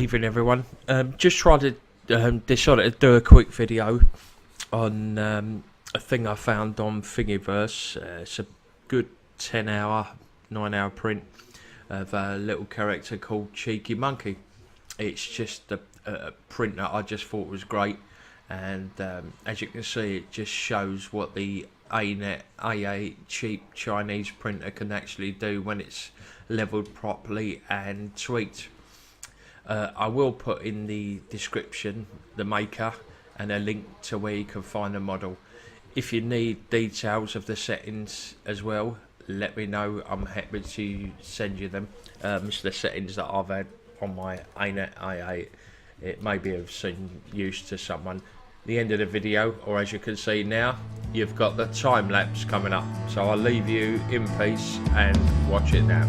evening, everyone. Just tried to decided to do a quick video on a thing I found on Thingiverse. It's a good 10-hour, 9-hour print of a little character called Cheeky Monkey. It's just a print that I just thought was great, and as you can see, it just shows what the A-net AA cheap Chinese printer can actually do when it's leveled properly and tweaked. I will put in the description the maker and a link to where you can find the model. If you need details of the settings as well, let me know. I'm happy to send you them. It's the settings that I've had on my A-net AA. It may be of some use to someone. The end of the video, or as you can see now, you've got the time lapse coming up. So I'll leave you in peace and watch it now.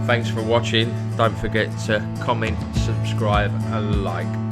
Thanks for watching. Don't forget to comment, subscribe and like.